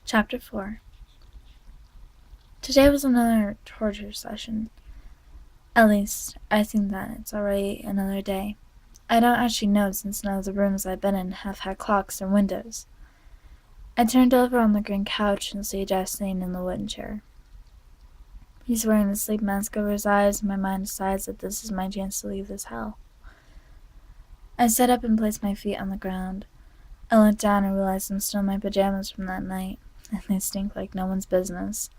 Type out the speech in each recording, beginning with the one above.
Chapter 4. Today was another torture session. At least, I think that it's already another day. I don't actually know since none of the rooms I've been in have had clocks or windows. I turned over on the green couch and see Jeff sitting in the wooden chair. He's wearing a sleep mask over his eyes, and my mind decides that this is my chance to leave this hell. I sat up and placed my feet on the ground. I looked down and realized I'm still in my pajamas from that night, and they stink like no one's business.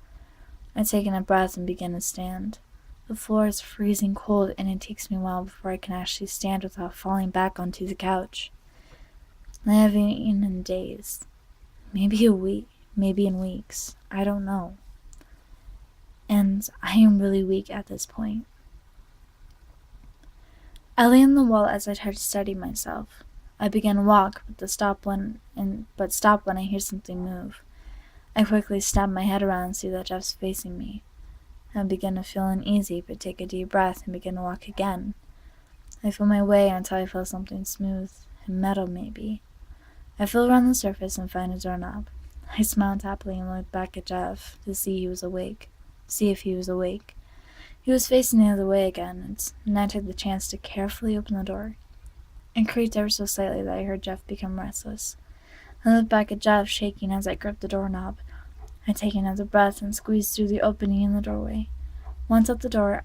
I take in a breath and begin to stand. The floor is freezing cold, and it takes me a while before I can actually stand without falling back onto the couch. I haven't eaten in days. Maybe a week, maybe in weeks. I don't know. And I am really weak at this point. I lay on the wall as I try to steady myself. I begin to walk, but stop when I hear something move. I quickly snap my head around and see that Jeff's facing me. I begin to feel uneasy, but take a deep breath and begin to walk again. I feel my way until I feel something smooth and metal, maybe. I feel around the surface and find a doorknob. I smiled happily and looked back at Jeff to see if he was awake. He was facing the other way again, and I took the chance to carefully open the door. It creaked ever so slightly that I heard Jeff become restless. I looked back at Jeff, shaking as I gripped the doorknob. I take another breath and squeezed through the opening in the doorway. Once up the door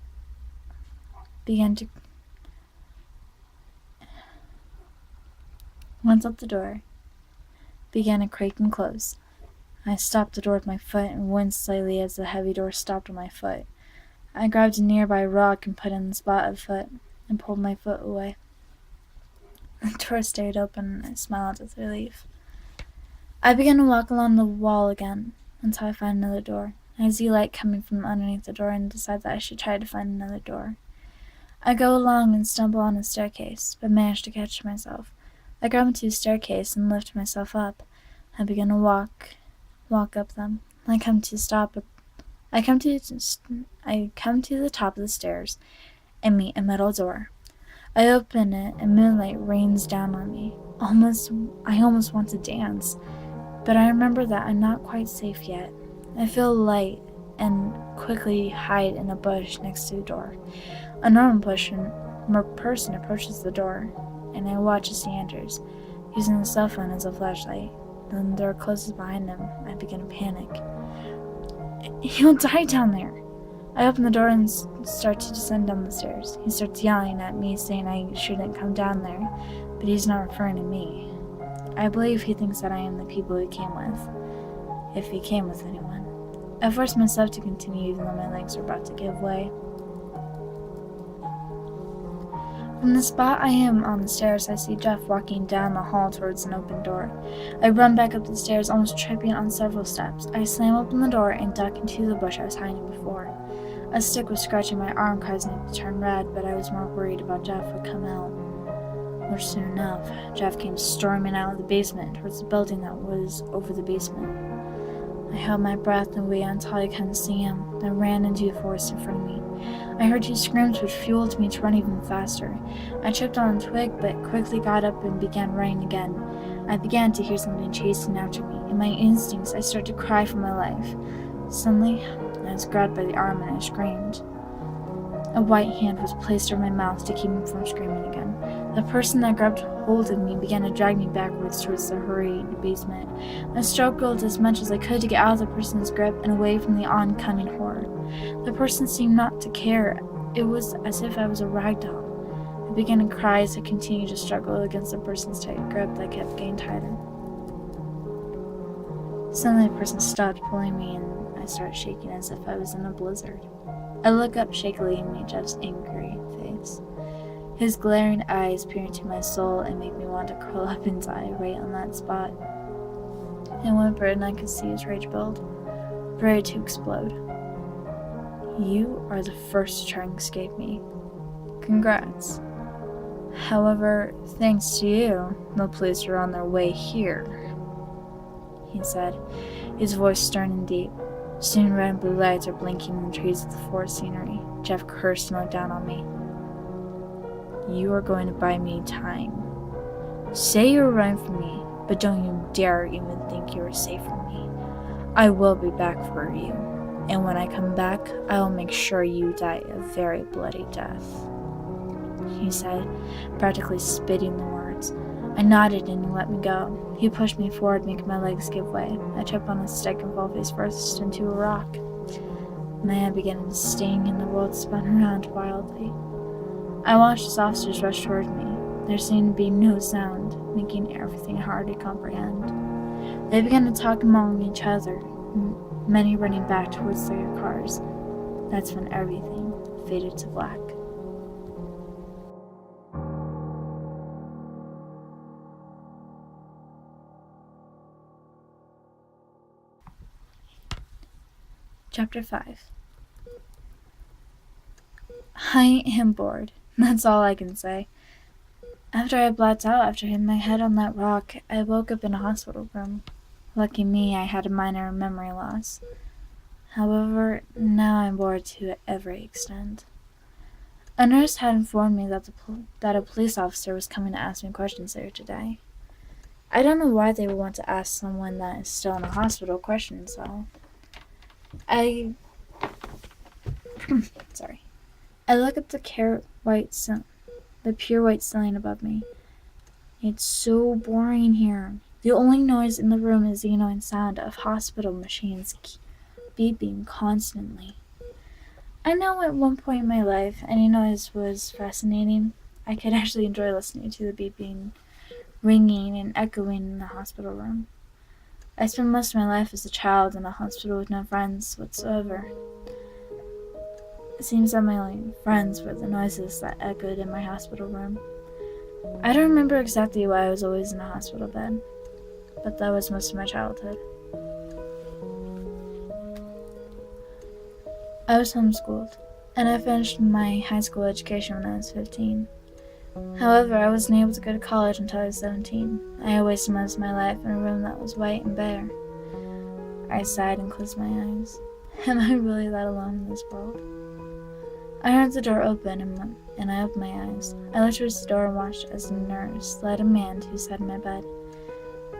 began to creak and close. I stopped the door with my foot and winced slightly as the heavy door stopped on my foot. I grabbed a nearby rock and put it in the spot of the foot and pulled my foot away. The door stayed open and I smiled with relief. I began to walk along the wall again until I find another door. I see light coming from underneath the door and decide that I should try to find another door. I go along and stumble on a staircase, but manage to catch myself. I grab onto the staircase and lift myself up. I begin to walk up them. I come to the top of the stairs and meet a metal door. I open it and moonlight rains down on me. I almost want to dance, but I remember that I'm not quite safe yet. I feel light and quickly hide in a bush next to the door. A normal person approaches the door, and I watch as he enters, using his cell phone as a flashlight. Then the door closes behind him. I begin to panic. He'll die down there. I open the door and start to descend down the stairs. He starts yelling at me, saying I shouldn't come down there, but he's not referring to me. I believe he thinks that I am the people he came with, if he came with anyone. I force myself to continue even though my legs are about to give way. From the spot I am on the stairs, I see Jeff walking down the hall towards an open door. I run back up the stairs, almost tripping on several steps. I slam open the door and duck into the bush I was hiding before. A stick was scratching my arm, causing it to turn red, but I was more worried about Jeff would come out. Which soon enough, Jeff came storming out of the basement towards the building that was over the basement. I held my breath and waited until I couldn't see him, then ran into the forest in front of me. I heard two screams which fueled me to run even faster. I tripped on a twig, but quickly got up and began running again. I began to hear something chasing after me. In my instincts, I started to cry for my life. Suddenly, I was grabbed by the arm and I screamed. A white hand was placed over my mouth to keep me from screaming again. The person that grabbed hold of me began to drag me backwards towards the hurried basement. I struggled as much as I could to get out of the person's grip and away from the oncoming horror. The person seemed not to care. It was as if I was a rag doll. I began to cry as I continued to struggle against the person's tight grip that kept getting tighter. Suddenly the person stopped pulling me and I started shaking as if I was in a blizzard. I look up shakily and meet Jeff's angry face. His glaring eyes peer into my soul and make me want to curl up and die right on that spot. I whimpered and I could see his rage build, ready to explode. You are the first to try and escape me. Congrats. However, thanks to you, the police are on their way here, he said, his voice stern and deep. Soon red and blue lights are blinking in the trees of the forest scenery. Jeff cursed and looked down on me. You are going to buy me time. Say you're running from me, but don't you dare even think you are safe from me. I will be back for you, and when I come back, I will make sure you die a very bloody death," he said, practically spitting the words. I nodded and he let me go. He pushed me forward, making my legs give way. I tripped on a stick and fell face first into a rock. My head began to sting and the world spun around wildly. I watched as officers rushed toward me. There seemed to be no sound, making everything hard to comprehend. They began to talk among each other, many running back towards their cars. That's when everything faded to black. Chapter 5. I am bored. That's all I can say. After I blacked out after hitting my head on that rock, I woke up in a hospital room. Lucky me, I had a minor memory loss. However, now I'm bored to every extent. A nurse had informed me that a police officer was coming to ask me questions there today. I don't know why they would want to ask someone that is still in a hospital questions, though. I look at the pure white ceiling above me. It's so boring here. The only noise in the room is the annoying sound of hospital machines beeping constantly. I know at one point in my life, any noise was fascinating. I could actually enjoy listening to the beeping, ringing, and echoing in the hospital room. I spent most of my life as a child in a hospital with no friends whatsoever. It seems that my only friends were the noises that echoed in my hospital room. I don't remember exactly why I was always in a hospital bed, but that was most of my childhood. I was homeschooled, and I finished my high school education when I was 15. However, I wasn't able to go to college until I was 17. I had wasted most of my life in a room that was white and bare. I sighed and closed my eyes. Am I really that alone in this world? I heard the door open, and I opened my eyes. I looked towards the door and watched as the nurse led a man to his side of my bed.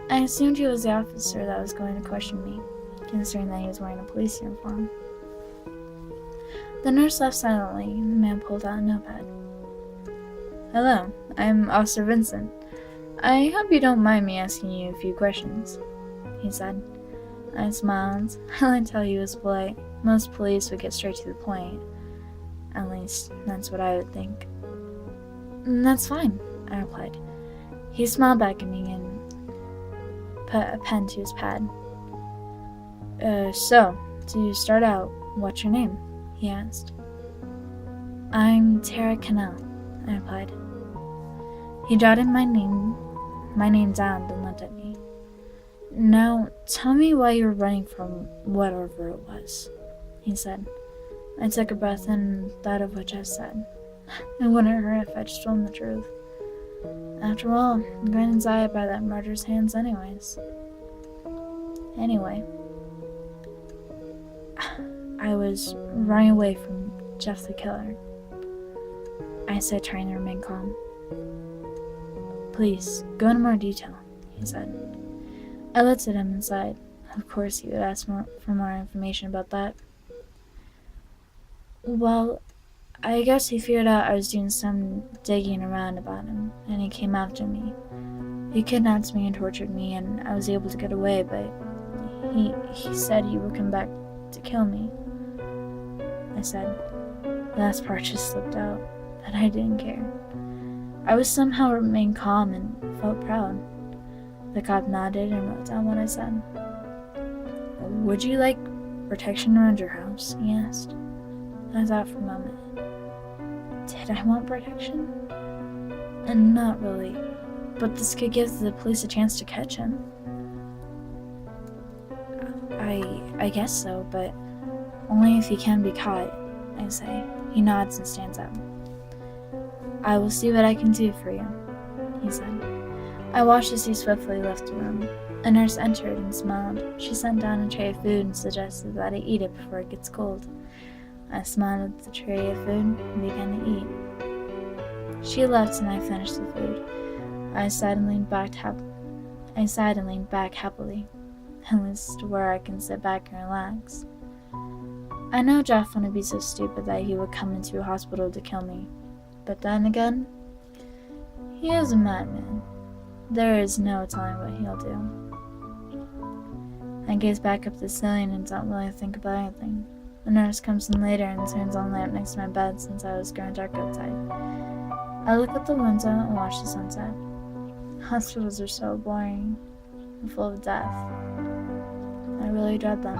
I assumed he was the officer that was going to question me, considering that he was wearing a police uniform. The nurse left silently, and the man pulled out a notepad. "Hello, I'm Officer Vincent. I hope you don't mind me asking you a few questions," he said. I smiled. I liked how he was polite. Most police would get straight to the point. At least, that's what I would think. "That's fine," I replied. He smiled back at me and put a pen to his pad. So, to start out, what's your name?" he asked. "I'm Tara Cannell," I replied. He jotted my name down and looked at me. "Now, tell me why you were running from whatever it was," he said. I took a breath and thought of what Jeff said. It wouldn't hurt if I just told him the truth. After all, Brandon's died by that murderer's hands anyways. Anyway, I was running away from Jeff the killer, I said, trying to remain calm. "Please, go into more detail," he said. I looked at him and sighed. Of course he would ask for more information about that. "Well, I guess he figured out I was doing some digging around about him, and he came after me. He kidnapped me and tortured me, and I was able to get away, but he said he would come back to kill me," I said. The last part just slipped out, but I didn't care. I was somehow remained calm and felt proud. The cop nodded and wrote down what I said. "Would you like protection around your house?" he asked. I thought for a moment. Did I want protection? And not really, but this could give the police a chance to catch him. I guess so, but only if he can be caught, I say. He nods and stands up. "I will see what I can do for you," he said. I watched as he swiftly left the room. A nurse entered and smiled. She sent down a tray of food and suggested that I eat it before it gets cold. I smiled at the tray of food and began to eat. She left and I finished the food. I sighed and leaned back I sighed and leaned back happily, at least where I can sit back and relax. I know Jeff wouldn't be so stupid that he would come into a hospital to kill me, but then again, he is a madman. There is no telling what he'll do. I gaze back up the ceiling and don't really think about anything. The nurse comes in later and turns on the lamp next to my bed since I was growing dark outside. I look at the window and watch the sunset. Hospitals are so boring and full of death. I really dread them.